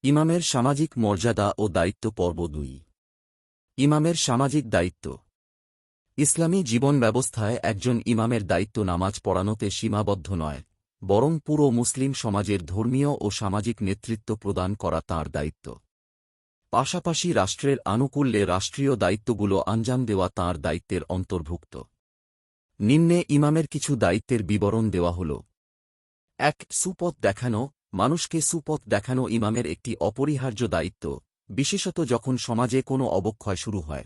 ইমামের সামাজিক মর্যাদা ও দায়িত্ব পর্ব ২। ইমামের সামাজিক দায়িত্ব। ইসলামী জীবন ব্যবস্থায় একজন ইমামের দায়িত্ব নামাজ পড়ানোতে সীমাবদ্ধ নয়, বরং পুরো মুসলিম সমাজের ধর্মীয় ও সামাজিক নেতৃত্ব প্রদান করা তাঁর দায়িত্ব। পাশাপাশি রাষ্ট্রের আনুকূল্যে রাষ্ট্রীয় দায়িত্বগুলো আঞ্জাম দেওয়া তাঁর দায়িত্বের অন্তর্ভুক্ত। নিম্নে ইমামের কিছু দায়িত্বের বিবরণ দেওয়া হল। ১. সুপথ দেখানো। মানুষকে সুপথ দেখানো ইমামের একটি অপরিহার্য দায়িত্ব, বিশেষত যখন সমাজে কোনো অবক্ষয় শুরু হয়।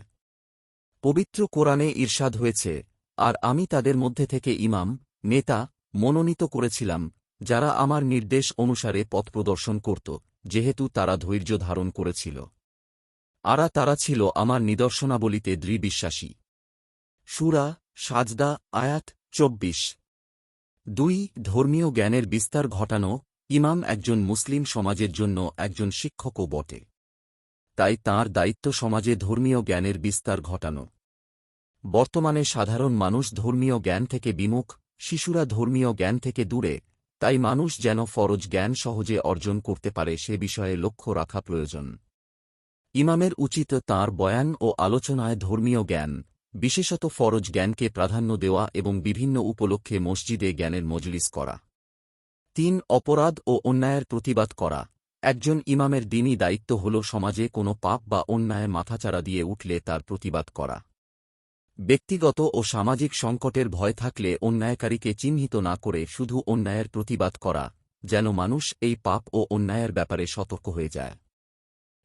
পবিত্র কোরআনে ইরশাদ হয়েছে, আর আমি তাদের মধ্যে থেকে ইমাম, নেতা মনোনীত করেছিলাম, যারা আমার নির্দেশ অনুসারে পথ প্রদর্শন করত, যেহেতু তারা ধৈর্য ধারণ করেছিল। তারা ছিল আমার নিদর্শনাবলীতে দৃঢ় বিশ্বাসী। সূরা সাজদা আয়াত ২৪। ২. ধর্মীয় জ্ঞানের বিস্তার ঘটানো। ইমাম একজন মুসলিম সমাজের জন্য একজন শিক্ষকও বটে। তাই তাঁর দায়িত্ব সমাজে ধর্মীয় জ্ঞানের বিস্তার ঘটানো। বর্তমানে সাধারণ মানুষ ধর্মীয় জ্ঞান থেকে বিমুখ, শিশুরা ধর্মীয় জ্ঞান থেকে দূরে, তাই মানুষ যেন ফরজ জ্ঞান সহজে অর্জন করতে পারে সে বিষয়ে লক্ষ্য রাখা প্রয়োজন। ইমামের উচিত তাঁর বয়ান ও আলোচনায় ধর্মীয় জ্ঞান, বিশেষত ফরজ জ্ঞানকে প্রাধান্য দেওয়া এবং বিভিন্ন উপলক্ষে মসজিদে জ্ঞানের মজলিস করা। ৩. অপরাধ ও অন্যায়ের প্রতিবাদ করা। একজন ইমামের দ্বীনী দায়িত্ব হল সমাজে কোনো পাপ বা অন্যায় মাথাচাড়া দিয়ে উঠলে তার প্রতিবাদ করা। ব্যক্তিগত ও সামাজিক সংকটের ভয় থাকলে অন্যায়কারীকে চিহ্নিত না করে শুধু অন্যায়ের প্রতিবাদ করা, যেন মানুষ এই পাপ ও অন্যায়ের ব্যাপারে সতর্ক হয়ে যায়।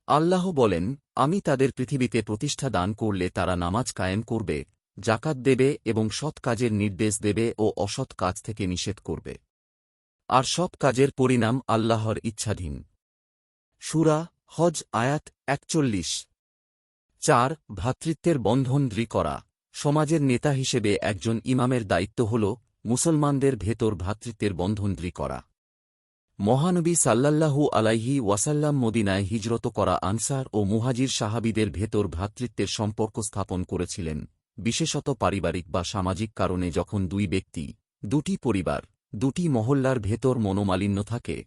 আল্লাহ বলেন, আমি তাদের পৃথিবীতে প্রতিষ্ঠা দান করলে তারা নামাজ কায়েম করবে, জাকাত দেবে এবং সৎ কাজের নির্দেশ দেবে ও অসৎ কাজ থেকে নিষেধ করবে। আর সব কাজের পরিণাম আল্লাহর ইচ্ছাধীন। সূরা হজ আয়াত ৪১। ৪. ভ্রাতৃত্বের বন্ধন দৃঢ় করা। সমাজের নেতা হিসেবে একজন ইমামের দায়িত্ব হল মুসলমানদের ভেতর ভ্রাতৃত্বের বন্ধন দৃঢ় করা। মহানবী সাল্লাল্লাহু আলাইহি ওয়াসাল্লাম মদিনায় হিজরত করা আনসার ও মুহাজির সাহাবীদের ভেতর ভ্রাতৃত্বের সম্পর্ক স্থাপন করেছিলেন, বিশেষত পারিবারিক বা সামাজিক কারণে যখন দুই ব্যক্তি, দুটি পরিবার, দুটি মহল্লার ভেতর মনোমালিন্য থাকে,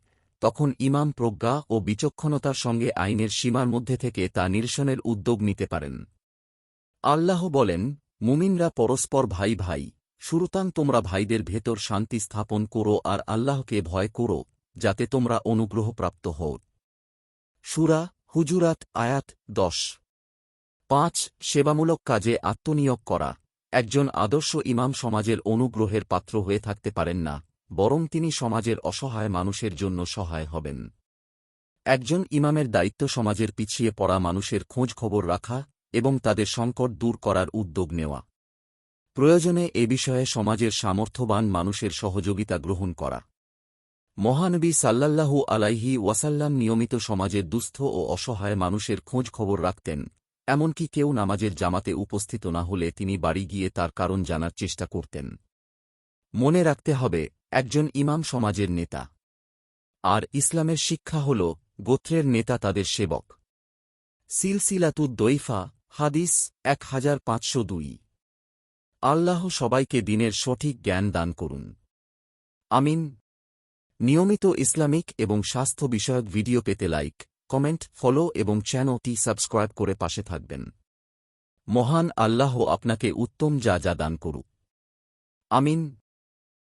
তখন ইমাম প্রজ্ঞা ও বিচক্ষণতার সঙ্গে আইনের সীমার মধ্যে থেকে তা নিরসনের উদ্যোগ নিতে পারেন। আল্লাহ বলেন, মুমিনরা পরস্পর ভাই ভাই, সুতরাং তোমরা ভাইদের ভেতর শান্তি স্থাপন করো আর আল্লাহকে ভয় করো, যাতে তোমরা অনুগ্রহপ্রাপ্ত হও। সূরা হুজুরাত আয়াত ১০। ৫. সেবামূলক কাজে আত্মনিয়োগ করা। একজন আদর্শ ইমাম সমাজের অনুগ্রহের পাত্র হয়ে থাকতে পারেন না, বরং তিনি সমাজের অসহায় মানুষের জন্য সহায় হবেন। একজন ইমামের দায়িত্ব সমাজের পিছিয়ে পড়া মানুষের খোঁজ খবর রাখা এবং তাদের সংকট দূর করার উদ্যোগ নেওয়া। প্রয়োজনে এ বিষয়ে সমাজের সামর্থ্যবান মানুষের সহযোগিতা গ্রহণ করা। মহানবী সাল্লাল্লাহু আলাইহি ওয়াসাল্লাম নিয়মিত সমাজের দুস্থ ও অসহায় মানুষের খোঁজ খবর রাখতেন, এমনকি কেউ নামাজের জামাতে উপস্থিত না হলে তিনি বাড়ি গিয়ে তার কারণ জানার চেষ্টা করতেন। মনে রাখতে হবে, একজন ইমাম সমাজের নেতা। আর ইসলামের শিক্ষা হল, গোত্রের নেতা তাদের সেবক। সিলসিলাতুদ দইফা হাদিস ১৫০২। আল্লাহ সবাইকে দ্বীনের সঠিক জ্ঞান দান করুন। আমিন। নিয়মিত ইসলামিক এবং স্বাস্থ্য বিষয়ক ভিডিও পেতে লাইক, কমেন্ট, ফলো এবং চ্যানেলটি সাবস্ক্রাইব করে পাশে থাকবেন। মহান আল্লাহ আপনাকে উত্তম যা দান করুক। আমিন।